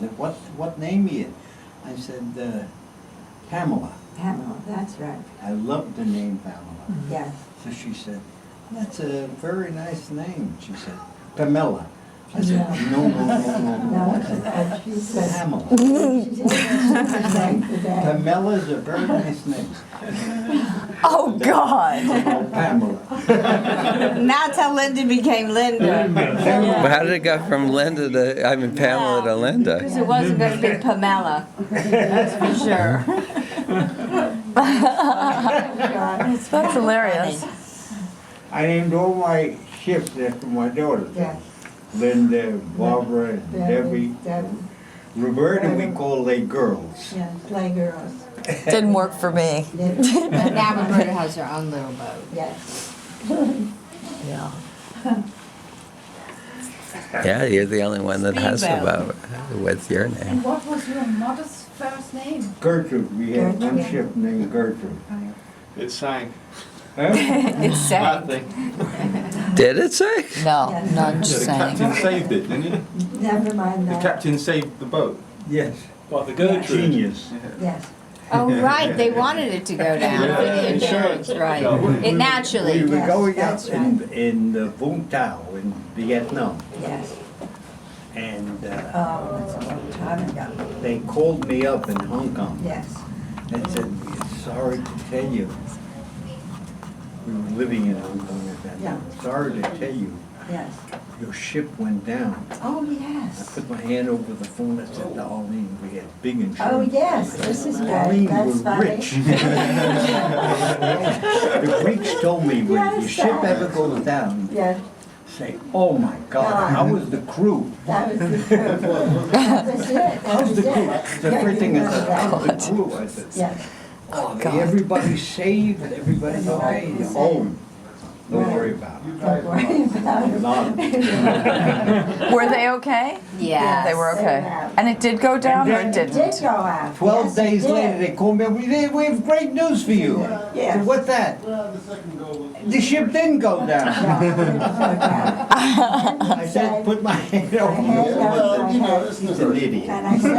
said, what name are you? I said, Pamela. Pamela, that's right. I love the name Pamela. Yes. So she said, that's a very nice name. She said, Pamela. I said, no. No, she said, Pamela. she didn't mention her name today. Pamela's a very nice name. Oh, God. Oh, Pamela. That's how Linda became Linda. But how did it go from Linda to, I mean, Pamela to Linda? Because it wasn't going to be Pamela, that's for sure. That's hilarious. I named all my ships after my daughters. Yes. Linda, Barbara, and Debbie. Debbie, Roberta we call they girls. yeah, play girls. Didn't work for me. But now Roberta has her own little boat. Yes. Yeah. Yeah, you're the only one that has a Speedboat. boat with your name. And what was your mother's first name? Gertrude, we had one Gertrude. ship named Gertrude. It sank. Huh? It's sad. Nothing. Did it say? No, Yes. none The saying. captain saved it, didn't he? Never mind The that. captain saved the boat. Yes. What, the Genius. Yes. Oh, right, they wanted it to go down for the insurance, right. It naturally. We were Yes, going up that's in Vung Tau in Vietnam. Yes. And Oh, that's a long time ago. they called me up in Hong Kong Yes. and said, "We're sorry to tell you." We were living in Hong Kong at that time. Sorry to tell you, Yes. your ship went down. Oh, I yes. put my hand over the phone and said to Arlene, we had big insurance. Oh, yes, this is Arlene, good. That's we're funny. rich. The Greeks told me, when your Yes, ship that- ever goes down, Yes, say, oh my God, how was the crew? that was the truth. That was it. That How's was the crew? it. The first thing I said, how's the Yes. crew? I said, Yes. everybody's saved, everybody's okay, you're home. Don't worry about it. Don't worry about it. None. Were they okay? Yeah. They were okay. And it did go down or it It did didn't? go out. 12 Yes, it days did. later, they called me up, we have great news for you. I Yeah. said, what's that? The ship didn't go No, down. it didn't go down. I said, put my hand over My hand the over phone. my head. He's an idiot. And I said,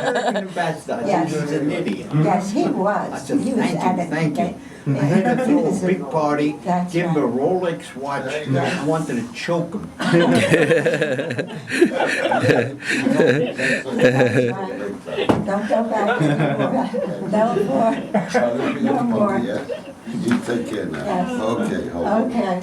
American ambassador, I said, he's an idiot. yes, he I was. said, He was thank you. I had to throw a big party, That's give him a right. Rolex watch, and I wanted to choke him. Don't go back anymore. No more. You take care now. Yes. Okay, hold on. Okay,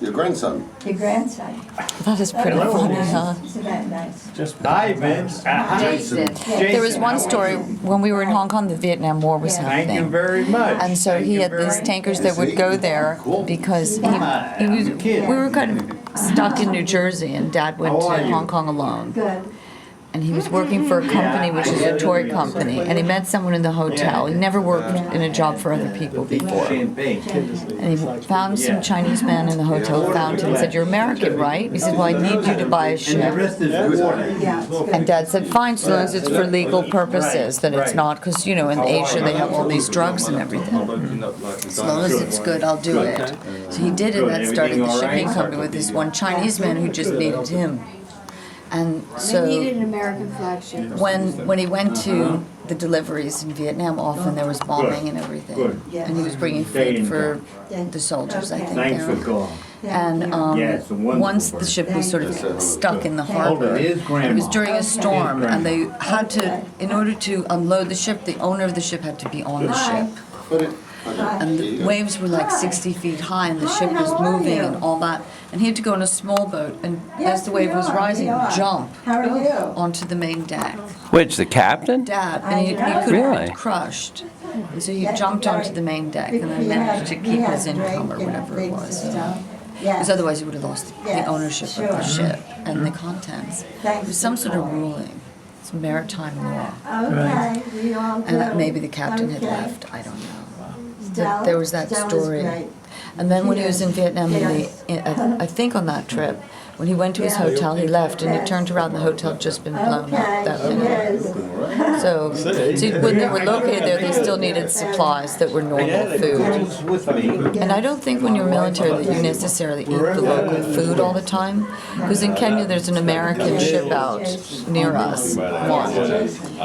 Your grandson. your grandson. That is pretty funny, huh? Isn't that nice? Hi, Vince. Jason. There was Jason, one how are story, you? when we were in Hong Kong, the Vietnam War was Thank you happening. very much. And so Thank he you had very these much. tankers that would go there because he was, we were kind of stuck in New Jersey and Dad went How are to you? Hong Kong alone. Good. And he was working for a company which is a toy company, and he met someone in the hotel. He never worked in a job for other people before. Champagne. And he found some Chinese man in the hotel, found him, and said, "You're American, right?" He said, "Well, I need you to buy a And the ship." rest is water. Yeah, it's good. And Dad said, "Fine, so long as it's for legal purposes, that it's not, because, you know, in Asia, they have all these drugs and everything. As long as it's good, I'll do it." So he did it, that started the shipping company with this one Chinese man who just needed him. And They so needed an American flagship. when he went to the deliveries in Vietnam, often there was bombing and everything. Good. And he was bringing food for the soldiers, I think. Thanks for there. calling. And Yeah, it's a wonderful once the bird. ship was sort of stuck in the Hold harbor, it, his grandma. it was during a storm, His and they had to, in order to unload the ship, the owner of the ship had to be on the ship. Put it. And the waves were like 60 feet high, and the ship was moving and all that. And he had to go in a small boat, and as the wave was rising, jump How are you? onto the main deck. Which, the captain? Dad, and he could have Really? been crushed. And so he jumped onto the main deck and then managed to keep his income or whatever it was. Because otherwise he would have lost the ownership of the ship and the contents. It was some sort of ruling. It's maritime law. Okay, we all do. And maybe the captain had Okay. left, I don't know. Stella- There was that Stella's story. great. And then when he was in Vietnam, Yes. I think on that trip, When he went to his hotel, he left, and he turned around, the hotel had just been blown up. Okay, That she minute. is. So, see, when they were located there, they still needed supplies that were normal food. Comes with me. And I don't think when you're military that you necessarily eat the local food all the time. Because in Kenya, there's an American ship out near us, one.